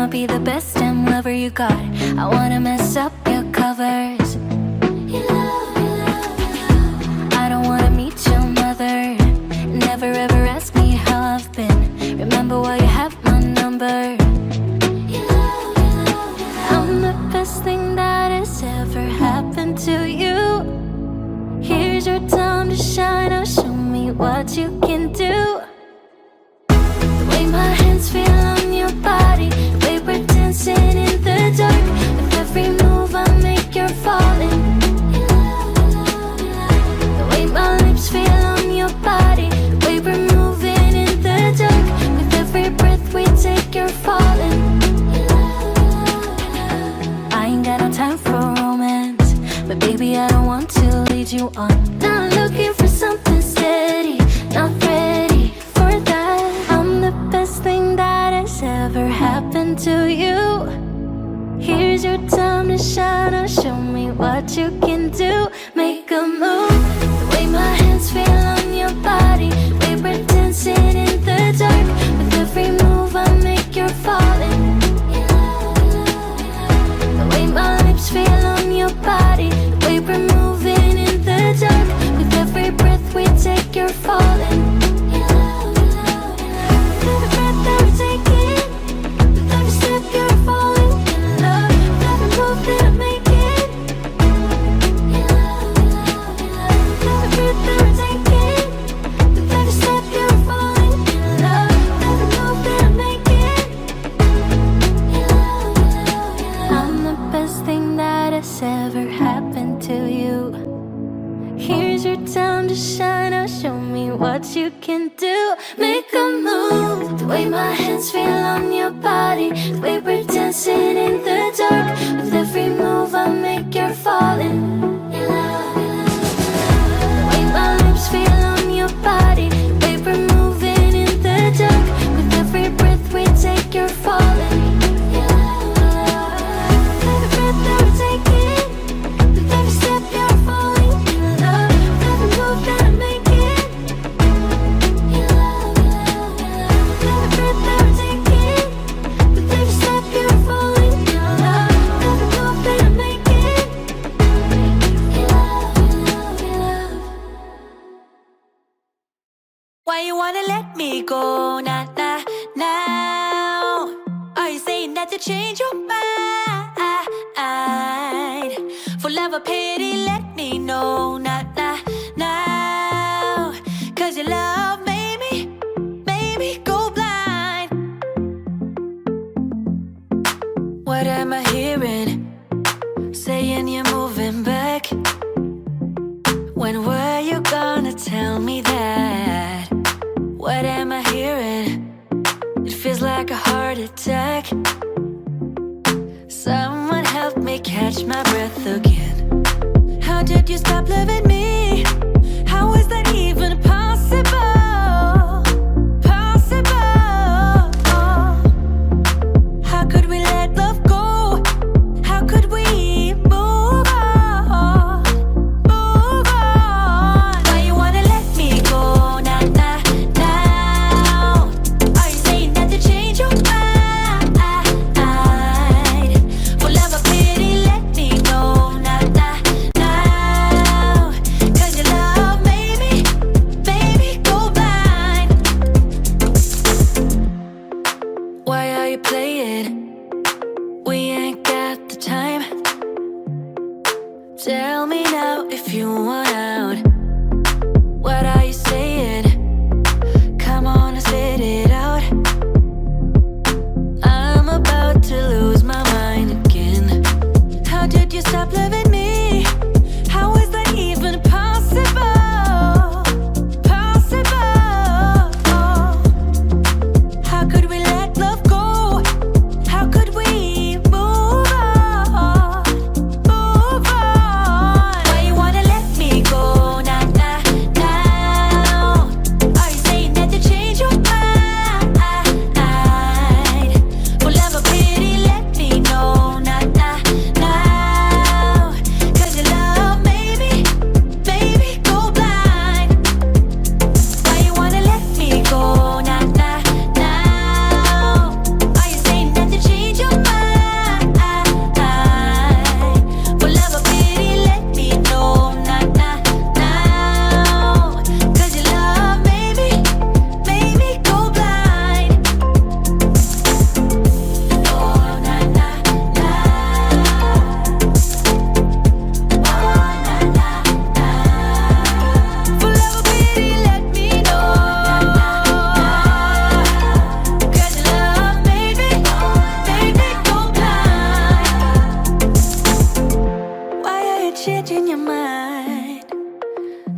I'ma be the best damn lover you got. I wanna mess up your covers. I don't wanna meet your mother. Never ever ask me how I've been. Remember why you have my number. I'm the best thing that has ever happened to you. Here's your time to shine. Now show me what you can do. The way my hands feel on your body, the way we're dancing in the dark. With every move I make, you're falling. The way my lips feel on your body, the way we're moving in the dark. With every breath we take, you're falling. I ain't got no time for romance, but baby I don't want to lead you on. Not looking for something steady, not ready for that. I'm the best thing that has ever happened to you. Here's your time to shine. Now show me what you can do. Make a move. The way my hands feel on your body, the way we're dancing in the dark. With every move I make, you're falling. The way my lips feel on your body, the way we're moving in the dark. With every breath we take, you're falling. With every breath that we're taking, with every step you're falling in love. With every move that I'm making, with every breath that we're taking, with every step you're falling in love. With every move that I'm making, I'm the best thing that has ever happened to you. Here's your time to shine. Now show me what you can do. Make a move. The way my hands feel on your body, the way we're dancing in the dark. With every move I make, you're falling. The way my lips feel on your body, the way we're moving in the dark. With every breath we take, you're falling. With every breath that we're taking, with every step you're falling in love. With every move that I'm making, with every breath that we're taking, with every step you're falling in love. With every move that I'm making, Why you wanna let me go, nah, nah, now? Are you saying that to change your mind? For love or pity, let me know, nah, nah, now. Cause your love made me go blind. What am I hearing? Saying you're moving back. When were you gonna tell me that? What am I hearing? It feels like a heart attack. Someone help me catch my breath again. How did you stop loving me? How is that even possible? Possible? How could we let love go? How could we move on? Move on. Why you wanna let me go? Nah, nah, now. Are you saying that to change your mind? For love or pity, let me know. Nah, nah, now.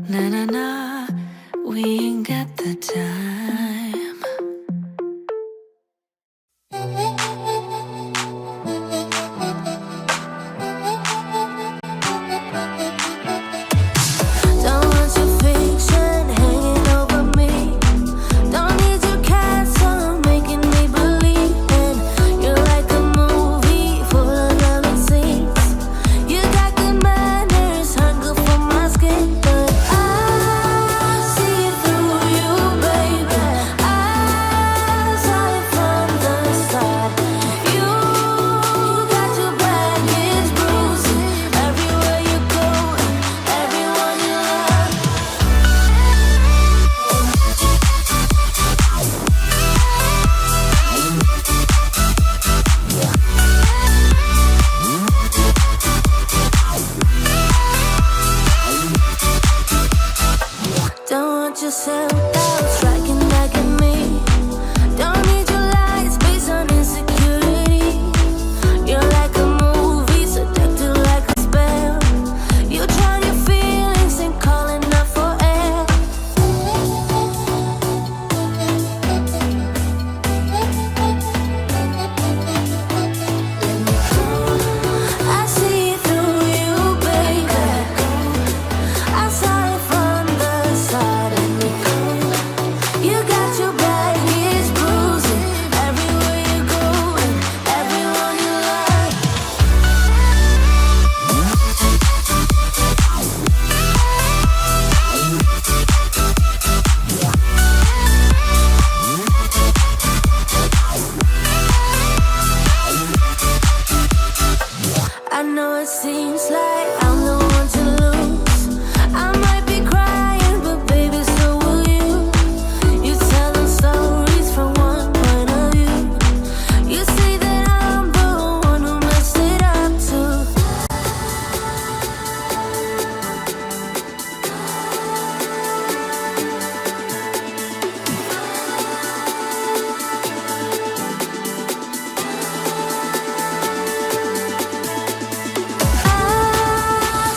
Na na na, we ain't got the time. Don't want your fiction hanging over me. Don't need your castle making me believe in. You're like a movie full of loving scenes. You got good manners, hunger for my skin, but I see through you, baby. I saw it from the start. You got your baggage bruising everywhere you go, everyone you love. Don't want your self-doubt striking back at me. Don't need your lies based on insecurity. You're like a movie, seductive like a spell. You drown your feelings and calling out for air. I see through you, baby. I saw it from the start. You got your baggage bruising everywhere you go and everyone you love. I know it seems like I'm the one to lose. I might be crying, but baby, so will you. You tell them stories from one point of view. You say that I'm the one who messed it up too. I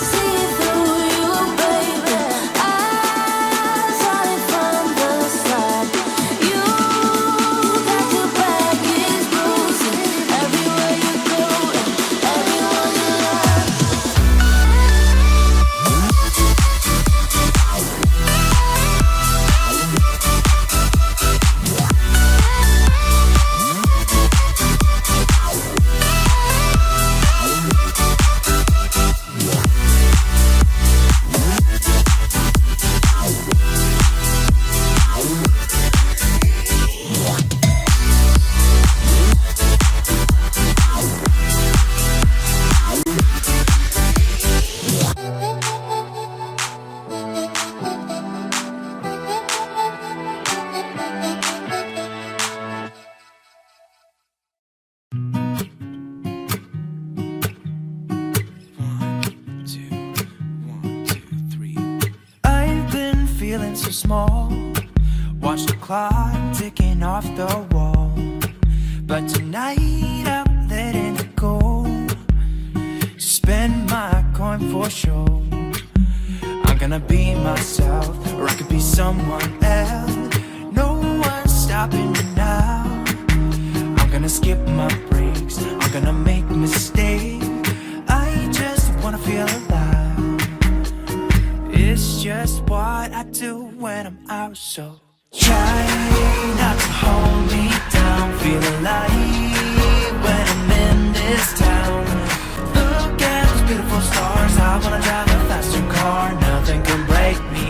see through you, baby. I saw it from the start. You got your baggage bruising everywhere you go and everyone you love. I've been feeling so small. Watch the clock ticking off the wall. But tonight I'm letting it go. Spend my coin for sure. I'm gonna be myself, or I could be someone else. No one's stopping me now. I'm gonna skip my breaks, I'm gonna make mistakes. I just wanna feel alive. It's just what I do when I'm out, so try not to hold me down. Feel alive when I'm in this town. Look at those beautiful stars. I wanna drive a faster car. Nothing can break me